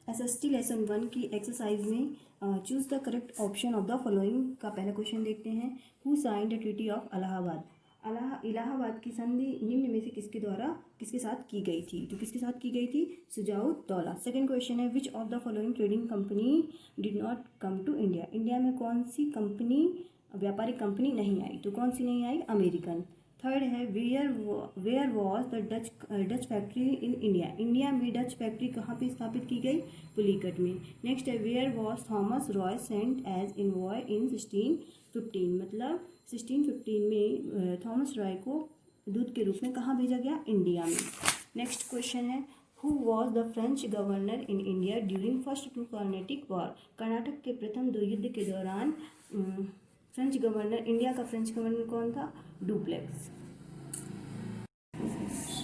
SST lesson 1 की exercise में choose the correct option of the following का पहला क्वेश्चन देखते हैं। Who signed the treaty of Allahabad. Allahabad की संधि निम्न में से किसके साथ की गई थी? तो किसके साथ की गई थी? शुजाउद्दौला। सेकंड क्वेश्चन है which of the following trading company did not come to India. India में कौन सी कंपनी, व्यापारिक कंपनी नहीं आई? तो कौन सी नहीं आई? अमेरिकन। थर्ड है where was the Dutch factory in India. India में डच फैक्ट्री कहाँ पे स्थापित की गई? पुलिकट में। नेक्स्ट है where was Thomas Roy sent as envoy in 1615। मतलब 1615 में थॉमस रॉय को दूत के रूप में कहाँ भेजा गया? इंडिया में। नेक्स्ट क्वेश्चन है who was the French governor in India during first two Carnatic war. Karnataka के प्रथम दो युद्ध के दौरान फ्रेंच गवर्नर, इंडिया का फ्रेंच गवर्नर कौन था? डुप्लेक्स।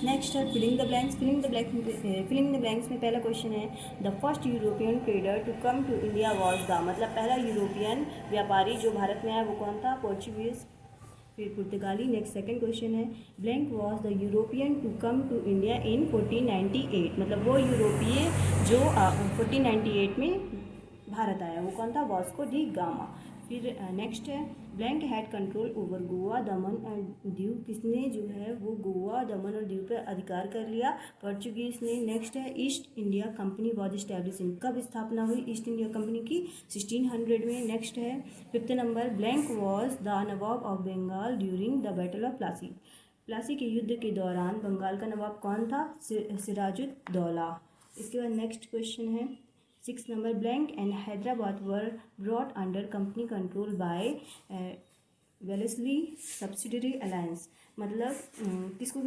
नेक्स्ट है filling the blanks. Filling the blanks में पहला क्वेश्चन है the first European trader to come to India was the. मतलब पहला यूरोपियन व्यापारी जो भारत में आया वो कौन था? पोर्चुगीज, फिर पुर्तगाली। नेक्स्ट सेकंड क्वेश्चन है blank was the European to come to India in 1498। मतलब वो यूरोपीय जो 1498 में भारत आया वो कौन था? Vasco D gamma. फिर नेक्स्ट है blank had control over Goa, Daman and Diu. किसने जो है वो गोवा, दमन और दीव पर अधिकार कर लिया? पोर्चुगीज ने। नेक्स्ट है east India company was establishing. कब स्थापना हुई ईस्ट इंडिया कंपनी की? 1600 में। नेक्स्ट है fifth number blank was the nawab of Bengal during the battle of Plassey. Plassey के युद्ध के दौरान बंगाल का नवाब कौन था? सिराजुद्दौला। इसके बाद नेक्स्ट क्वेश्चन है 6 number blank and Hyderabad were brought under company control by Wellesley subsidiary alliance. मतलब किसको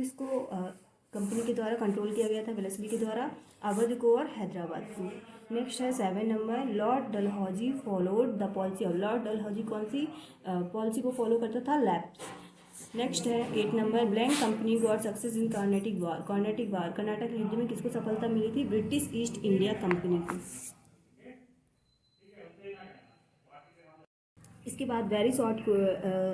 कंपनी के द्वारा कंट्रोल किया गया था? वेलेस्ली के द्वारा अवध को और हैदराबाद को। नेक्स्ट है 7 number Lord Dalhousie followed the policy of. Lord Dalhousie कौन सी पॉलिसी को फॉलो करता था? लैप्स। नेक्स्ट है 8 number blank company got success in Carnatic war. Karnataka युद्ध में किसको सफलता मिली थी? ब्रिटिश ईस्ट इंडिया कंपनी को। इसके बाद very short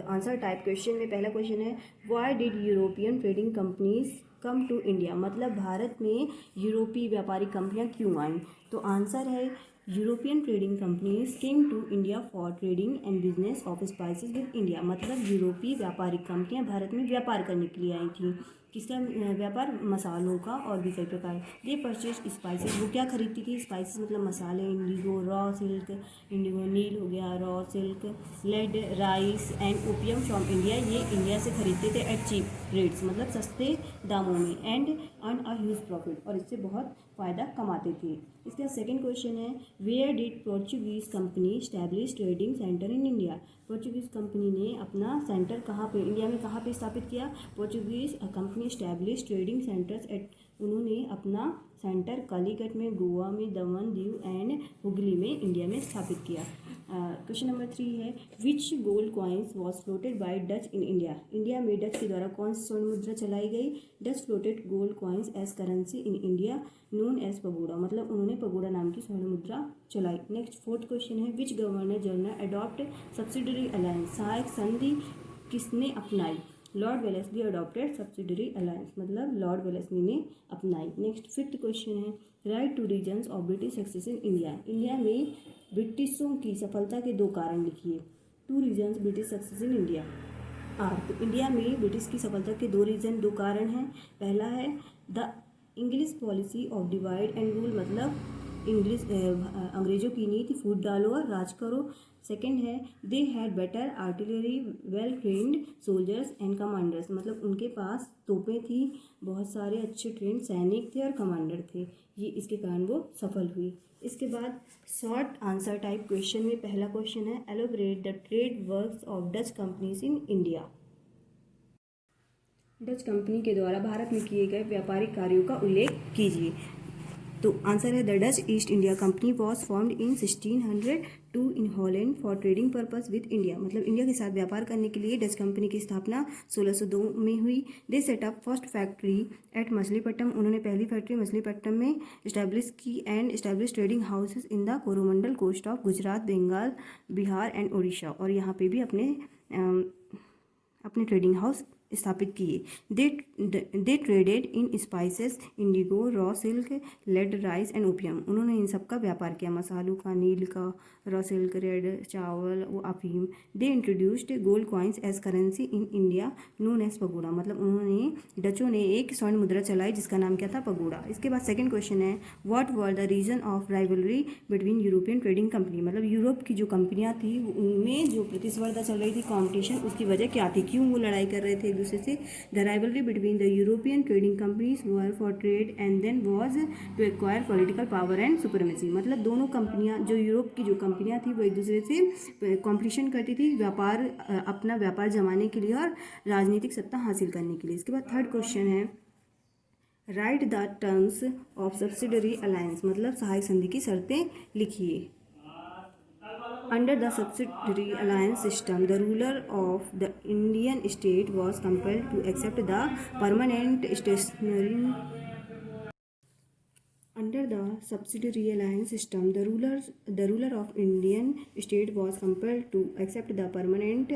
answer type question में पहला क्वेश्चन है why did European trading companies come to India. मतलब भारत में यूरोपीय व्यापारिक कंपनियां क्यों आईं? तो आंसर है European trading companies came to India for trading and business of spices with India. मतलब यूरोपीय व्यापारिक कंपनियां भारत में व्यापार करने के लिए आई थी। किसका व्यापार? मसालों का और भी कई प्रकार। They purchase spices. वो क्या खरीदती थी? स्पाइसेस मतलब मसाले, इंडिगो, रॉ सिल्क, इंडिगो नील हो गया, raw silk, lead, rice and opium from India. ये इंडिया से खरीदते थे एट चीप रेट्स, मतलब सस्ते दामों में, and earn a huge profit, और इससे बहुत फ़ायदा कमाते थे। इसके बाद सेकेंड क्वेश्चन है where did Portuguese company establish trading centre in India. Portuguese company ने अपना सेंटर कहाँ पे, इंडिया में कहाँ पे स्थापित किया? Portuguese company establish trading centres at. उन्होंने अपना सेंटर कालीकट में, गोवा में, दमन दीव एंड हुगली में, इंडिया में स्थापित किया। क्वेश्चन नंबर 3 है which gold coins was floated by Dutch in India. India में डच के द्वारा कौन सी स्वर्ण मुद्रा चलाई गई? Dutch floated gold coins as currency in India known as pagoda. मतलब उन्होंने पगोड़ा नाम की स्वर्ण मुद्रा चलाई। नेक्स्ट फोर्थ क्वेश्चन है which governor general adopt subsidiary alliance. सहायक संधि किसने अपनाई? Lord Wellesley adopted subsidiary alliance. मतलब लॉर्ड वेलेस्ली ने अपनाई। नेक्स्ट फिफ्थ क्वेश्चन है write two reasons of British success in India. India में ब्रिटिशों की सफलता के 2 कारण लिखिए। 2 reasons British success in India are. तो इंडिया में ब्रिटिश की सफलता के 2 रीजन, 2 कारण हैं। पहला है the English policy of divide and rule. मतलब अंग्रेजों की नीति फूट डालो और राज करो। सेकेंड है they had better artillery, well trained soldiers and commanders. मतलब उनके पास तोपें थी, बहुत सारे अच्छे ट्रेंड सैनिक थे और कमांडर थे। ये इसके कारण वो सफल हुई। इसके बाद शॉर्ट आंसर टाइप क्वेश्चन में पहला क्वेश्चन है elaborate the trade works of Dutch companies in India. Dutch company के द्वारा भारत में किए गए व्यापारिक कार्यों का उल्लेख कीजिए। तो आंसर है the Dutch east India company was formed in 1602 in Holland for trading purpose with India. मतलब इंडिया के साथ व्यापार करने के लिए डच कंपनी की स्थापना 1602 में हुई। They set up first factory at Machilipatnam. उन्होंने पहली फैक्ट्री मछलीपट्टनम में इस्टेब्लिश की and establish trading houses in the Coromandel coast of Gujarat, Bengal, Bihar and Orissa. और यहाँ पे भी अपने ट्रेडिंग हाउस स्थापित किए। They traded in spices, indigo, raw silk, lead, rice and opium. उन्होंने इन सब का व्यापार किया, मसालों का, नील का, रॉ सिल्क, रेड, चावल, वो अफीम। They introduced gold coins as currency in India known as pagoda. मतलब उन्होंने डचों ने एक स्वर्ण मुद्रा चलाई जिसका नाम क्या था, पगोड़ा। इसके बाद सेकंड क्वेश्चन है what were the reason of rivalry between European trading company. मतलब यूरोप की जो कंपनियां थी उनमें जो प्रतिस्पर्धा चल रही थी, कॉम्पिटिशन, उसकी वजह क्या थी, क्यों वो लड़ाई कर रहे थे एक दूसरे से। The rivalry between the European trading companies were for trade and then was to acquire political power and supremacy. मतलब दोनों कंपनियां, जो यूरोप की जो कंपनियां थी वो एक दूसरे से कॉम्पिटिशन करती थी व्यापार, अपना व्यापार जमाने के लिए और राजनीतिक सत्ता हासिल करने के लिए। इसके बाद थर्ड क्वेश्चन है write the terms of subsidiary alliance. मतलब सहायक संधि की शर्तें लिखिए। Under the subsidiary alliance system, the ruler of the Indian state was compelled to accept the permanent stationary. Under the subsidiary alliance system, the ruler of Indian state was compelled to accept the permanent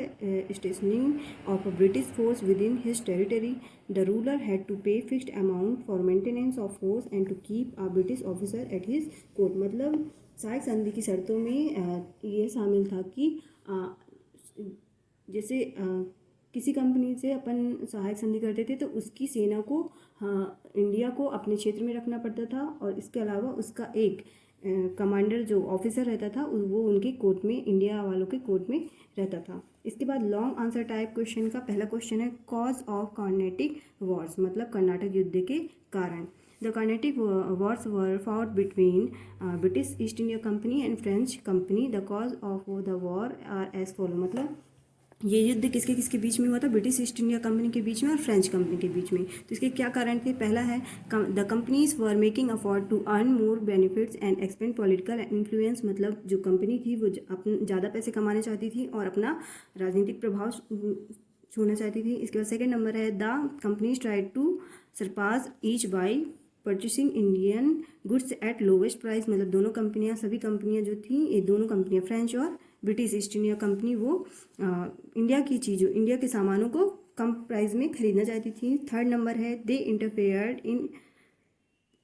stationing of a British force within his territory. The ruler had to pay fixed amount for maintenance of force and to keep a British officer at his court. मतलब सहायक संधि की शर्तों में ये शामिल था कि जैसे किसी कंपनी से अपन सहायक संधि करते थे तो उसकी सेना को इंडिया को अपने क्षेत्र में रखना पड़ता था, और इसके अलावा उसका एक कमांडर जो ऑफिसर रहता था वो उनके कोर्ट में, इंडिया वालों के कोर्ट में रहता था। इसके बाद लॉन्ग आंसर टाइप क्वेश्चन का पहला क्वेश्चन है कॉज ऑफ कर्नाटिक वॉर्स। मतलब कर्नाटक युद्ध के कारण। The Carnatic wars were fought between British East India Company and French company. The cause of the war are as follow. मतलब ये युद्ध किसके किसके बीच में हुआ था, ब्रिटिश ईस्ट इंडिया कंपनी के बीच में और फ्रेंच कंपनी के बीच में। तो इसके क्या कारण थे, पहला है the companies were making afford to earn more benefits and expand political influence. मतलब जो कंपनी थी वो ज़्यादा पैसे कमाना चाहती थी और अपना राजनीतिक प्रभाव छोड़ना चाहती थी। इसके बाद सेकेंड नंबर है the companies tried to surpass each by purchasing Indian goods at lowest price. मतलब दोनों कंपनियां, सभी कंपनियां जो थी, ये दोनों कंपनियां फ्रेंच और ब्रिटिश ईस्ट इंडिया कंपनी, वो इंडिया की चीज़ों, इंडिया के सामानों को कम प्राइस में खरीदना चाहती थी। थर्ड नंबर है they interfered in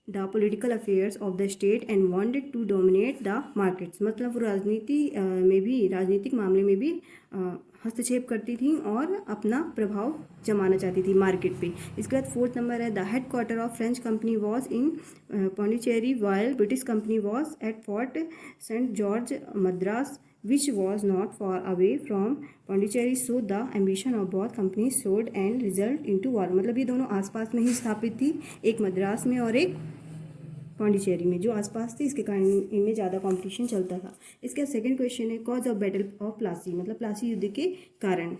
the political affairs of the state and wanted to dominate the markets. मतलब वो राजनीति में भी, राजनीतिक मामले में भी हस्तक्षेप करती थी और अपना प्रभाव जमाना चाहती थी मार्केट पे। इसके बाद फोर्थ नंबर है the headquarter of French company was in Pondicherry while British company was at fort saint George Madras which was not far away from Pondicherry, so the ambition of both companies showed and result into war। मतलब ये दोनों आसपास में ही स्थापित थी, एक मद्रास में और एक पौंडीचेरी में, जो आसपास थी, इसके कारण इनमें ज़्यादा कंपटीशन चलता था। इसका सेकंड क्वेश्चन है cause of battle of Plassey. मतलब प्लासी युद्ध के कारण।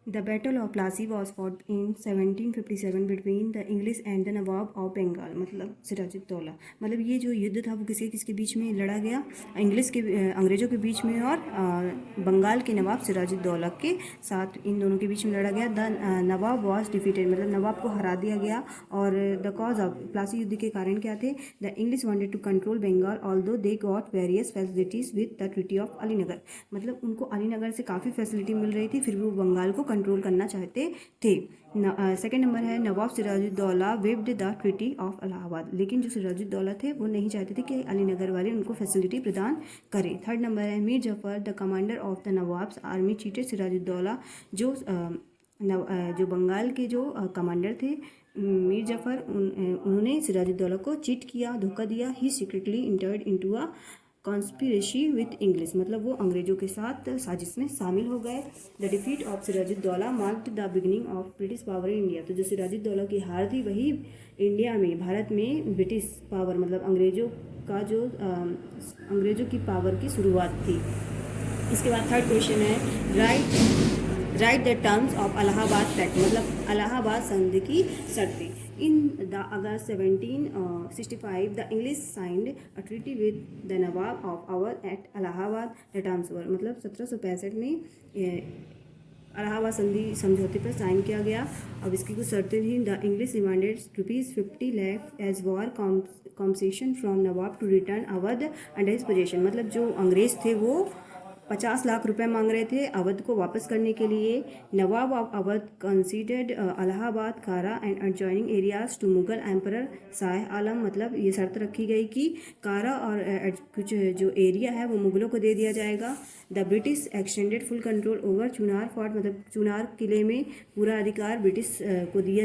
The Battle of Plassey was fought in 1757 between the English and the Nawab of Bengal। मतलब सिराजुद्दौला। मतलब ये जो युद्ध था वो किसके किसके बीच में लड़ा गया, अंग्रेज़ों के बीच में और बंगाल के नवाब सिराजुद्दौला के साथ, इन दोनों के बीच में लड़ा गया। The Nawab was defeated. मतलब नवाब को हरा दिया गया। और द कॉज ऑफ प्लासी युद्ध के कारण क्या थे, the English wanted to control Bengal although they got various facilities with the treaty of Alinagar. मतलब उनको अलीनगर से काफ़ी फैसिलिटी मिल रही थी, फिर भी वो बंगाल को कंट्रोल करना चाहते थे। सेकेंड नंबर है Nawab Sirajuddaulah waved the treaty of Allahabad. लेकिन जो सिराजुद्दौला थे वो नहीं चाहते थे कि अलीनगर वाले उनको फैसिलिटी प्रदान करें। थर्ड नंबर है Mir Jafar the commander of the nawab's army cheated Sirajuddaula. जो बंगाल के जो कमांडर थे मीर जफर, उन्होंने सिराजुद्दौला को चीट किया, धोखा दिया। He secretly entered into a conspiracy with English. मतलब वो अंग्रेजों के साथ साजिश में शामिल हो गए। The defeat of Sirajuddaula marked the beginning of British power in India. तो जो सिराजुद्दौला की हार थी वही इंडिया में, भारत में ब्रिटिश पावर, मतलब अंग्रेजों का जो अंग्रेजों की पावर की शुरुआत थी। इसके बाद थर्ड क्वेश्चन है write the terms of Allahabad pact. मतलब इलाहाबाद संधि की शर्तें। In the August 1765, the English signed a treaty with the Nawab of Awadh at Allahabad. The terms were, मतलब 1765 में इलाहाबाद संधि समझौते पर साइन किया गया। अब इसकी कुछ शर्तें थी। The English demanded ₹50 lakh as war compensation from nawab to return Awadh under his position. मतलब जो अंग्रेज थे वो 50 लाख रुपए मांग रहे थे अवध को वापस करने के लिए। Nawab of Awadh considered Allahabad, Kara and adjoining areas to Mughal emperor Shah Alam. मतलब ये शर्त रखी गई कि कारा और कुछ जो एरिया है वो मुगलों को दे दिया जाएगा। The British extended full control over Chunar fort. मतलब चुनार किले में पूरा अधिकार ब्रिटिश को दिया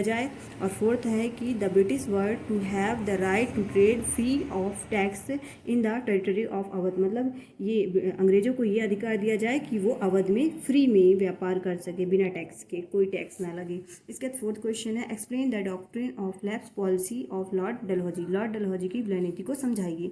जाए। और फोर्थ है कि the British were to have the right to trade free of tax in the territory of Awadh. मतलब ये अंग्रेजों को ये अधिकार दिया जाए कि वो अवध में फ्री में व्यापार कर सके बिना टैक्स के, कोई टैक्स ना लगे। इसके बाद फोर्थ क्वेश्चन है explain the doctrine of lapse policy of lord Dalhousie. Lord Dalhousie की विलय नीति को समझाइए।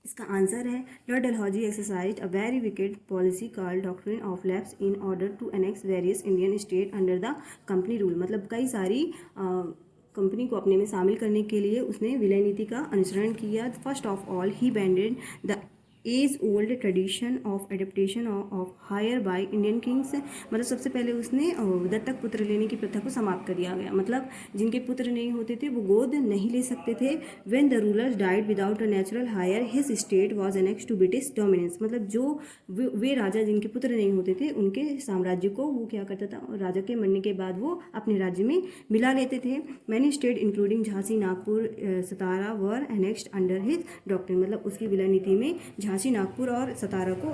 इसका आंसर है lord Dalhousie exercised a very wicked policy called doctrine of lapse in order to annex various Indian state under the company rule. मतलब कई सारी कंपनी को अपने में शामिल करने के लिए उसने विलय नीति का अनुसरण किया। First of all he banned the age old tradition of adaptation of hire by Indian kings. मतलब सबसे पहले उसने दत्तक पुत्र लेने की प्रथा को समाप्त कर दिया गया। मतलब जिनके पुत्र नहीं होते थे वो गोद नहीं ले सकते थे। When the rulers died without a natural heir his state was annexed to British dominance. मतलब जो वे राजा जिनके पुत्र नहीं होते थे उनके साम्राज्य को वो क्या करता था, राजा के मरने के बाद वो अपने राज्य में मिला लेते थे। Many state including Jhansi, Nagpur, Satara were annexed under his doctrine. मतलब उसकी विलय नीति में झांसी, नागपुर और सतारा को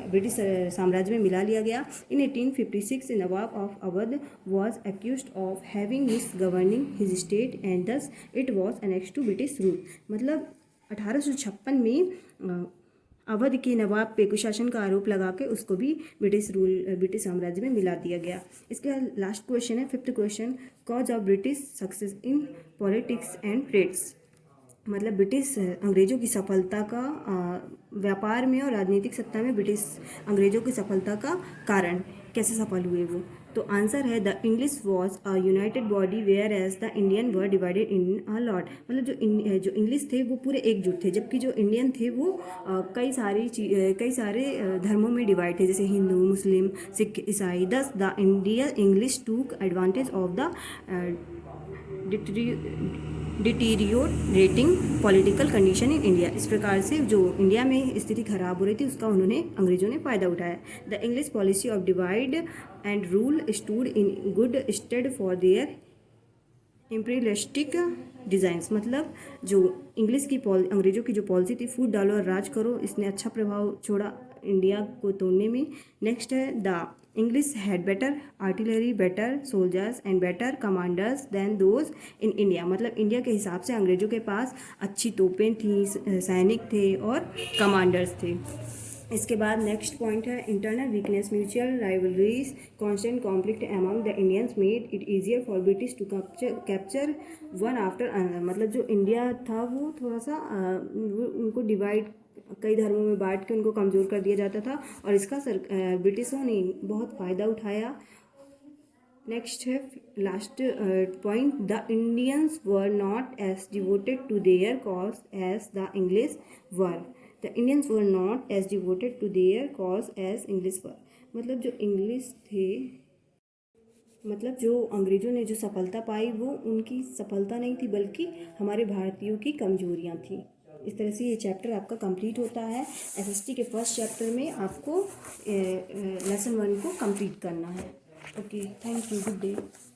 ब्रिटिश साम्राज्य में मिला लिया गया। In 1856 Nawab of Awadh was accused of having misgoverning his state and thus it was annexed to British rule. मतलब 1856 में अवध के नवाब पे कुशासन का आरोप लगा के उसको भी ब्रिटिश साम्राज्य में मिला दिया गया। इसके बाद लास्ट क्वेश्चन है fifth question, cause of British success in politics and trades. मतलब ब्रिटिश अंग्रेजों की सफलता का व्यापार में और राजनीतिक सत्ता में अंग्रेजों की सफलता का कारण कैसे सफल हुए वो। तो आंसर है the English was a united body where as the Indian were divided in a lot. मतलब जो इंग्लिश थे वो पूरे एकजुट थे, जबकि जो इंडियन थे वो कई सारे धर्मों में डिवाइड थे, जैसे हिंदू, मुस्लिम, सिख, ईसाई। दस द इंग्लिश टूक advantage of the deteriorating political condition in India. इस प्रकार से जो इंडिया में स्थिति खराब हो रही थी उसका अंग्रेजों ने फ़ायदा उठाया। The English policy of divide and rule stood in good state for their imperialistic designs. मतलब जो अंग्रेजों की जो पॉलिसी थी फूट डालो और राज करो, इसने अच्छा प्रभाव छोड़ा इंडिया को तोड़ने में। नेक्स्ट है the English had better artillery, better soldiers and better commanders then those in India. मतलब इंडिया के हिसाब से अंग्रेजों के पास अच्छी तोपें थी, सैनिक थे और कमांडर्स थे। इसके बाद नेक्स्ट पॉइंट है internal weakness, mutual rivalries, constant conflict among the Indians made it easier for British to capture one after another. मतलब जो इंडिया था वो थोड़ा सा उनको डिवाइड, कई धर्मों में बांट के उनको कमज़ोर कर दिया जाता था और इसका ब्रिटिशों ने बहुत फ़ायदा उठाया। नेक्स्ट है last point, the Indians were not as devoted to their cause as the English were. The Indians were not as devoted to their cause as English were. मतलब जो इंग्लिश थे, मतलब जो अंग्रेज़ों ने जो सफलता पाई वो उनकी सफलता नहीं थी बल्कि हमारे भारतीयों की कमजोरियां थी। इस तरह से ये चैप्टर आपका कंप्लीट होता है। एसएसटी के फर्स्ट चैप्टर में आपको लेसन 1 को कंप्लीट करना है। Okay, thank you, good day.